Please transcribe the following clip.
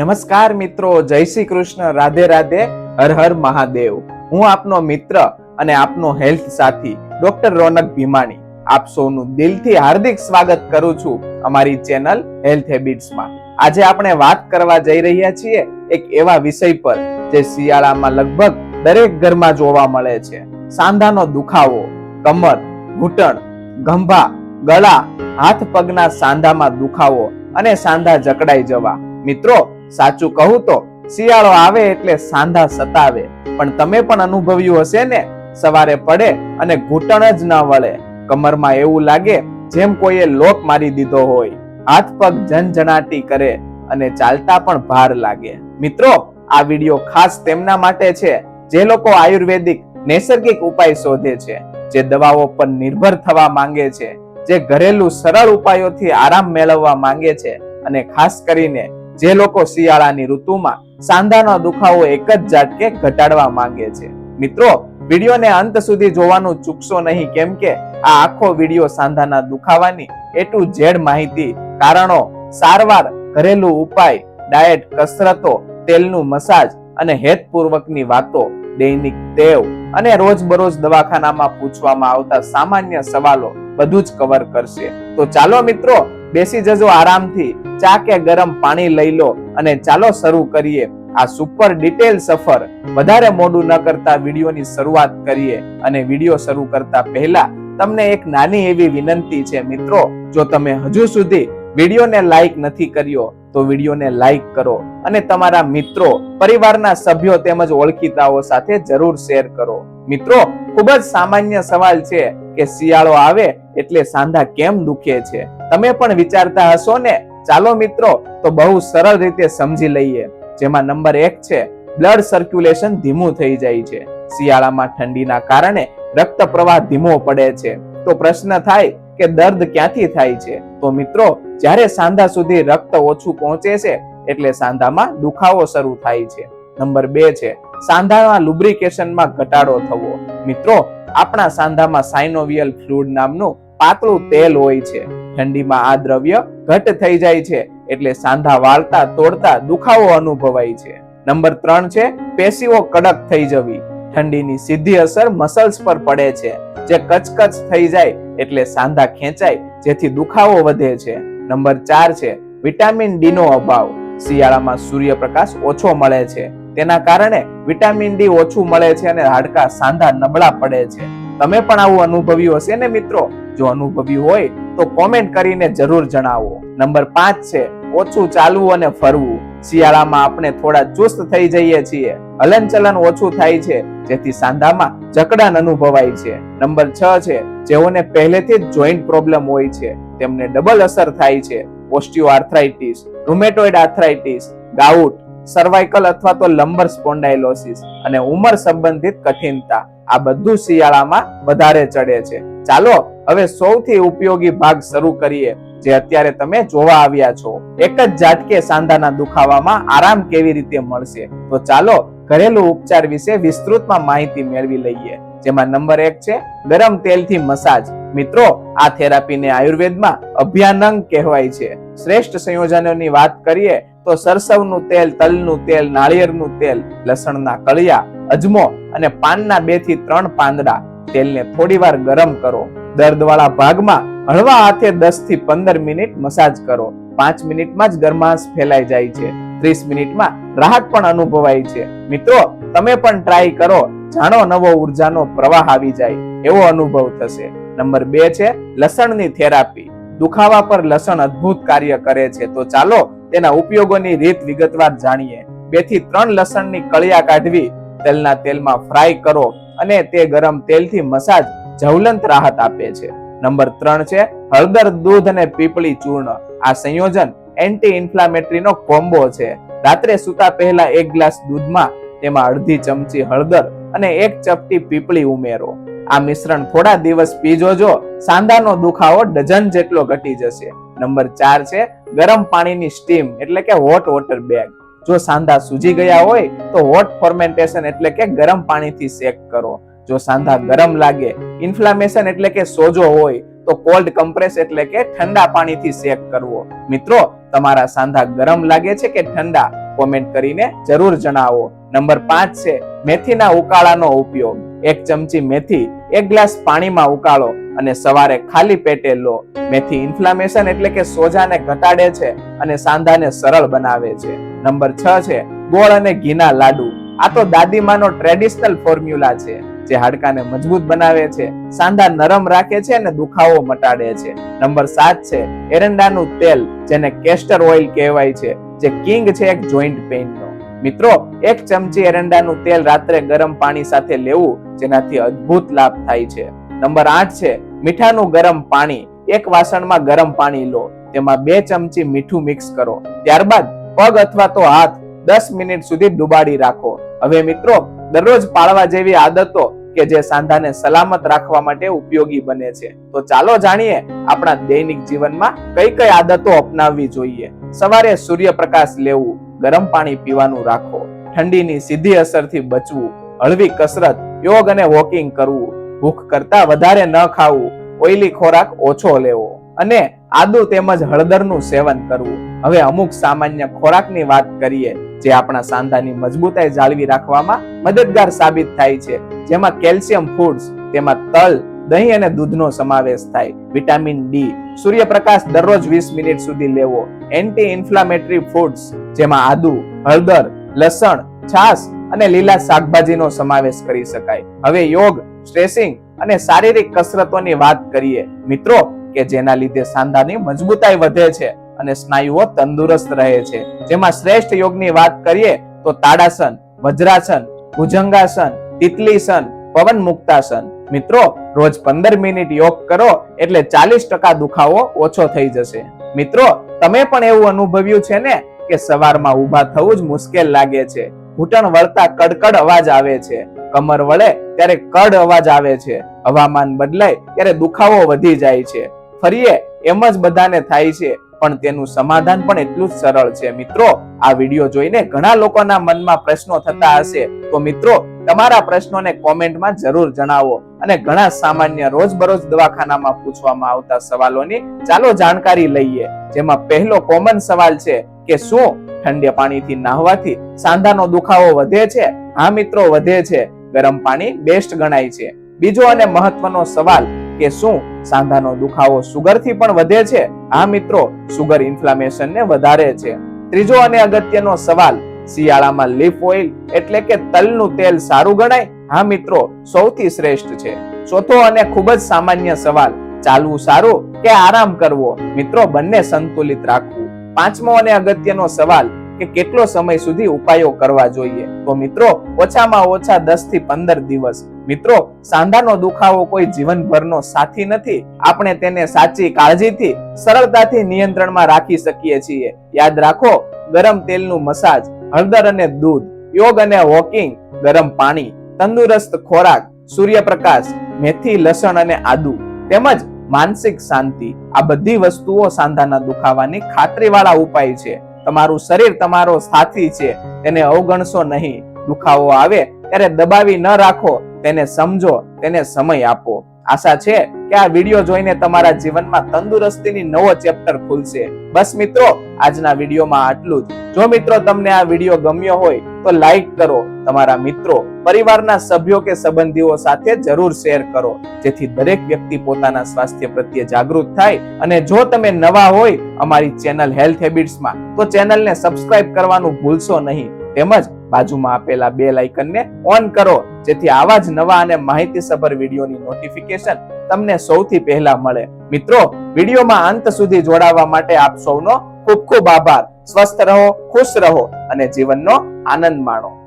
નમસ્કાર મિત્રો, જય શ્રી કૃષ્ણ, રાધે રાધે, હર હર મહાદેવ। હું આપનો મિત્ર અને આપનો હેલ્થ સાથી ડોક્ટર રોનક ભીમાણી આપ સૌનું દિલથી હાર્દિક સ્વાગત કરું છું અમારી ચેનલ હેલ્થ હેબિટ્સમાં। આજે આપણે વાત કરવા જઈ રહ્યા છીએ એક એવા વિષય પર જે શિયાળામાં લગભગ દરેક ઘરમાં જોવા મળે છે। સાંધાનો દુખાવો, કમર, ઘૂંટણ, ગંભા, ગળા, હાથ પગના સાંધામાં દુખાવો અને સાંધા જકડાઈ જવા। મિત્રો, સાચું કહું તો શિયાળો આવે એટલે સાંધા સતાવે, પણ તમે પણ અનુભવ્યું હશે ને, સવારે પડે અને ઘૂંટણ જ ન વળે, કમરમાં એવું લાગે જેમ કોઈએ લોક મારી દીધો હોય, હાથ પગ ઝંઝણાટી કરે અને ચાલતા પણ ભાર લાગે। મિત્રો, આ વિડિયો ખાસ તેમના માટે છે જે લોકો આયુર્વેદિક નૈસર્ગિક ઉપાય શોધે છે, જે દવાઓ પર નિર્ભર થવા માંગે છે, જે ઘરેલું સરળ ઉપાયોથી આરામ મેળવવા માંગે છે, અને ખાસ કરીને જે લોકો શિયાળાની ઋતુમાં સાંધાનો દુખાવો એક જ ઝાટકે ઘટાડવા માંગે છે। મિત્રો, વિડીયોને અંત સુધી જોવાનું ચૂકશો નહીં, કેમ કે આ આખો વિડીયો સાંધાના દુખાવાની A to Z માહિતી, કારણો, સારવાર, ઘરેલું ઉપાય, ડાયટ, કસરતો, તેલનું મસાજ અને હેતપૂર્વકની વાતો, દૈનિક ટેવ અને રોજબરોજ દવાખાનામાં પૂછવામાં આવતા સામાન્ય સવાલો બધું જ કવર કરશે। તો ચાલો મિત્રો, બેસી જજો આરામથી, ચા કે ગરમ પાણી લઈ લો અને ચાલો શરૂ કરીએ આ સુપર ડિટેલ સફર। વધારે મોડું ન કરતા વિડીયોની શરૂઆત કરીએ, અને વિડીયો શરૂ કરતા પહેલા તમને એક નાની એવી વિનંતી છે મિત્રો, જો તમે હજુ સુધી વિડીયોને લાઈક નથી કર્યો તો વિડીયોને લાઈક કરો અને તમારા મિત્રો, પરિવારના સભ્યો તેમજ ઓળખીતાઓ સાથે જરૂર શેર કરો। મિત્રો, ખૂબ જ સામાન્ય સવાલ છે કે શિયાળો આવે એટલે સાંધા કેમ દુખે છે, તમે પણ વિચારતા હશો ને? ચાલો મિત્રો, તો બહુ સરળ રીતે સમજી લઈએ। જેમાં નંબર 1 છે, બ્લડ સર્ક્યુલેશન ધીમું થઈ જાય છે। શિયાળામાં ઠંડીના કારણે રક્ત પ્રવાહ ધીમો પડે છે, તો પ્રશ્ન થાય કે દર્દ ક્યાંથી થાય છે? તો મિત્રો, જ્યારે સાંધા સુધી રક્ત ઓછું પહોંચે છે એટલે સાંધામાં દુખાવો શરૂ થાય છે। નંબર 2 છે, સાંધાના લુબ્રિકેશનમાં ઘટાડો થવો। મિત્રો, આપણા સાંધામાં સાઇનોવિયલ ફ્લુઇડ નામનું પાતળું તેલ હોય છે, ઠંડીમાં આ દ્રવ્ય ઘટ થઈ જાય છે એટલે સાંધા વાળતા તોડતા દુખાવો અનુભવાય છે। નંબર 3 છે, પેશીઓ કડક થઈ જવી। ઠંડીની સીધી અસર મસલ્સ પર પડે છે, જે કચકચ થઈ જાય એટલે સાંધા ખેંચાય, જેથી દુખાવો વધે છે। નંબર 4 છે, વિટામિન ડી નો અભાવ। શિયાળામાં સૂર્યપ્રકાશ ઓછો મળે છે, તેના કારણે વિટામિન ડી ઓછું મળે છે અને હાડકા સાંધા નબળા પડે છે। તમે પણ આવું અનુભવ્યું હશે ને મિત્રો? જો અનુભવ્યું હોય તો કોમેન્ટ કરીને જરૂર જણાવો। નંબર 5 છે, ઓછું ચાલવું અને ફરવું। શિયાળામાં આપણે થોડા ચુસ્ત થઈ જઈએ છીએ, હલનચલન ઓછું થાય છે, જેથી સાંધામાં જકડાણ અનુભવાય છે। નંબર 6 છે, જેઓને પહેલેથી જ જોઈન્ટ પ્રોબ્લેમ હોય છે તેમને ડબલ અસર થાય છે। ઓસ્ટિયોઆર્થ્રાઇટિસ, રૂમેટોઇડ આર્થ્રાઇટિસ, ગાઉટ, સર્વાઇકલ અથવા તો લંબર સ્પોન્ડાઇલોસિસ અને ઉંમર સંબંધિત કઠિનતા, આ બધું શિયાળામાં વધારે ચડે છે। ચાલો હવે સૌથી ઉપયોગી ભાગ શરૂ કરીએ, જે અત્યારે તમે જોવા આવ્યા છો। એક જ ઝાટકે સાંધાના દુખાવામાં આરામ કેવી રીતે મળશે? તો ચાલો ઘરેલું ઉપચાર વિશે વિસ્તૃતમાં માહિતી મેળવી લઈએ। જેમાં નંબર 1 છે, ગરમ તેલથી મસાજ। મિત્રો, આ થેરાપીને આયુર્વેદમાં અભ્યાનંગ કહેવાય છે। શ્રેષ્ઠ સંયોજનોની વાત કરીએ તો સરસવનું તેલ, તલનું તેલ, નાળિયેરનું તેલ, લસણના કળિયા, અજમો અને પાનના 2 થી 3 પાંદડા। તેલને થોડીવાર ગરમ કરો, દર્દવાળા ભાગમાં હળવા હાથે 10 થી 15 મિનિટ મસાજ કરો। 5 મિનિટમાં જ ગરમાશ ફેલાઈ જાય છે, 30 મિનિટમાં રાહત પણ અનુભવાય છે। મિત્રો, તમે પણ ટ્રાય કરો, જાણો નવો ઉર્જાનો પ્રવાહ આવી જાય એવો અનુભવ થશે। નંબર 2 છે, લસણની થેરાપી। દુખાવા પર લસણ અદ્ભુત કાર્ય કરે છે, તો ચાલો તેના ઉપયોગોની રીત વિગતવાર જાણીએ। 2 થી 3 લસણની કળિયા કાઢવી, તેલના તેલમાં ફ્રાય કરો અને તે ગરમ તેલથી મસાજ જ્વલંત રાહત આપે છે। નંબર 3 છે, હળદર, દૂધ અને પીપળી ચૂર્ણ। આ સંયોજન એન્ટી ઇન્ફ્લામેટરીનો કોમ્બો છે। રાત્રે સૂતા પહેલા 1 ગ્લાસ દૂધમાં તેમાં અડધી ચમચી હળદર અને 1 ચપટી પીપળી ઉમેરો। આ મિશ્રણ થોડા દિવસ પી જોજો, સાંધાનો દુખાવો ડઝન જેટલો ઘટી જશે। નંબર 4 છે, ગરમ પાણીની સ્ટીમ એટલે કે હોટ વોટર બેગ। જો સાંધા સૂજી ગયા હોય તો હોટ ફોર્મેન્ટેશન એટલે કે ગરમ પાણીથી શેક કરો। જો સાંધા ગરમ લાગે, ઇન્ફ્લામેશન એટલે કે સોજો હોય, તો કોલ્ડ કમ્પ્રેસ એટલે કે ઠંડા પાણીથી શેક કરવો। મિત્રો, તમારા સાંધા ગરમ લાગે છે કે ઠંડા, કોમેન્ટ કરીને જરૂર જણાવો. નંબર 5 છે મેથીના ઉકાળાનો ઉપયોગ. 1 ચમચી મેથી 1 ગ્લાસ પાણીમાં ઉકાળો અને સવારે ખાલી પેટે લો. મેથી ઇન્ફ્લામેશન એટલે કે સોજાને ઘટાડે છે અને સાંધાને સરળ બનાવે છે. નંબર 6 છે ગોળ અને ઘીના લાડુ. આ તો દાદીમાનો ટ્રેડિશનલ ફોર્મ્યુલા છે જે હાડકાને મજબૂત બનાવે છે, સાંધા નરમ રાખે છે અને દુખાવો મટાડે છે. નંબર 7 છે એરંડાનું તેલ, જેને કેસ્ટર ઓઇલ કહેવાય છે, જે કિંગ છે એક જોઈન્ટ પેઇનનો. મિત્રો 1 ચમચી એરંડાનું તેલ રાત્રે ગરમ પાણી સાથે લેવું, જેનાથી અદ્ભુત લાભ થાય છે. નંબર 8 છે મીઠાનું ગરમ પાણી. 1 વાસણમાં ગરમ પાણી લો, તેમાં 2 ચમચી મીઠું મિક્સ કરો, ત્યારબાદ પગ અથવા તો હાથ 10 મિનિટ સુધી ડુબાડી રાખો. હવે મિત્રો દરરોજ પાળવા જેવી આદતો કે જે સાંધાને સલામત રાખવા માટે ઉપયોગી બને છે. તો ચાલો જાણીએ આપણા દૈનિક જીવનમાં કઈ કઈ આદતો અપનાવવી જોઈએ. સવારે સૂર્યપ્રકાશ લેવું, ગરમ પાણી પીવાનું રાખો, ઠંડીની સીધી અસરથી બચવું, હળવી કસરત, યોગ અને વોકિંગ કરવું, ભૂખ કરતા વધારે ન ખાવું, ઓઈલી ખોરાક ઓછો લેવો અને આદુ તેમજ હળદરનું સેવન કરવું. હવે અમુક સામાન્ય ખોરાકની વાત કરીએ જે આપણા સાંધાની મજબૂતાઈ જાળવી રાખવામાં મદદગાર સાબિત થાય છે, જેમાં કેલ્શિયમ ફૂડ્સ, તેમાં તલ, દહીં અને દૂધનો સમાવેશ થાય. વિટામિન ડી, સૂર્યપ્રકાશ દરરોજ 20 મિનિટ સુધી લેવો. એન્ટી ઇન્ફ્લામેટરી ફૂડ્સ, જેમાં આદુ, હળદર, લસણ, છાશ અને લીલા શાકભાજીનો સમાવેશ કરી શકાય. હવે યોગ, સ્ટ્રેચિંગ અને શારીરિક કસરતોની વાત કરીએ મિત્રો કે જેના લીધે સાંધાની મજબૂતાઈ વધે છે અને સ્નાયુઓ તંદુરસ્ત રહે છે. જેમાં શ્રેષ્ઠ યોગની વાત કરીએ તો તાડાસન, વજ્રાસન, ભુજંગાસન, તિતલીસન, પવન મુક્તાસન. મિત્રો રોજ 15 મિનિટ યોગ કરો એટલે 40% દુખાવો ઓછો થઈ જશે. મિત્રો તમે પણ એવું અનુભવ્યું છે ને કે સવારમાં ઊભા થવું જ મુશ્કેલ લાગે છે, ઘૂંટણ વળતા કડકડ અવાજ આવે છે, કમર વળે ત્યારે કડ અવાજ આવે છે, હવામાન બદલાય ત્યારે દુખાવો વધી જાય છે. ફરીએ એમ જ બધાને થાય છે, પણ તેનું સમાધાન પણ એટલું જ સરળ છે. મિત્રો આ વિડીયો જોઈને ઘણા લોકોના મનમાં પ્રશ્નો થતા હશે, તો મિત્રો તમારા પ્રશ્નોને કોમેન્ટમાં જરૂર જણાવો અને ઘણા સામાન્ય રોજબરોજ દવાખાનામાં પૂછવામાં આવતા સવાલોની ચાલો જાણકારી લઈએ. જેમાં પહેલો કોમન સવાલ છે કે શું ઠંડા પાણીથી નહાવાથી સાંધાનો દુખાવો વધે છે? હા મિત્રો, વધે છે. ગરમ પાણી બેસ્ટ ગણાય છે. બીજો અને મહત્વનો સવાલ કે શું સાંધાનો દુખાવો સુગરથી પણ વધે છે? હા મિત્રો, સુગર ઇન્ફ્લામેશનને વધારે છે. ત્રીજો અને અગત્યનો સવાલ, શિયાળામાં લીફ ઓઇલ એટલે કે તલનું તેલ સારું ગણાય? હા મિત્રો, સૌથી શ્રેષ્ઠ છે. ચોથો અને ખૂબ જ સામાન્ય સવાલ, ચાલવું સારું કે આરામ કરવો? મિત્રો બંને સંતુલિત રાખવું. પાંચમો અને અગત્યનો સવાલ કે કેટલો સમય સુધી ઉપાયો કરવા જોઈએ? તો મિત્રો ઓછામાં ઓછા 10 થી 15 દિવસ. મિત્રો સાંધાનો દુખાવો કોઈ જીવનભરનો સાથી નથી. આપણે તેને સાચી કાળજીથી સરળતાથી નિયંત્રણમાં રાખી શકીએ છીએ. યાદ રાખો, ગરમ તેલનું મસાજ, હળદર અને દૂધ, યોગ અને વોકિંગ, ગરમ પાણી, તંદુરસ્ત ખોરાક, સૂર્યપ્રકાશ, મેથી, લસણ અને આદુ તેમજ માનસિક શાંતિ, આ બધી વસ્તુઓ સાંધાના દુખાવાની ખાતરીવાળા ઉપાય છે. તમારું શરીર તમારો સાથી છે, તેને અવગણશો નહીં. દુખાવો આવે ત્યારે દબાવી ન રાખો, તેને સમજો, તેને સમય આપો. આશા છે કે આ વિડીયો જોઈને તમારા જીવનમાં તંદુરસ્તીની નવો ચેપ્ટર ખુલશે. બસ મિત્રો, આજના વિડીયોમાં આટલું જ. જો મિત્રો તમને આ વિડીયો ગમ્યો હોય તો લાઈક કરો, તમારા મિત્રો, પરિવારના સભ્યો કે સંબંધીઓ સાથે જરૂર શેર કરો, જેથી દરેક વ્યક્તિ પોતાના સ્વાસ્થ્ય પ્રત્યે જાગૃત થાય. અને જો તમે નવા હોય અમારી ચેનલ હેલ્થ હેબિટ્સમાં, તો ચેનલને સબસ્ક્રાઇબ કરવાનું ભૂલશો નહીં. તેમજ બાજુમાં આપેલા બેલ આઇકનને ઓન કરો, જેથી આવા જ નવા અને માહિતીસભર વિડીયોની નોટિફિકેશન તમને સૌથી પહેલા મળે. મિત્રો વિડીયોમાં અંત સુધી જોડાવા માટે આપ સૌનો ખૂબ ખૂબ આભાર. સ્વસ્થ રહો, ખુશ રહો અને જીવનનો આનંદ માણો.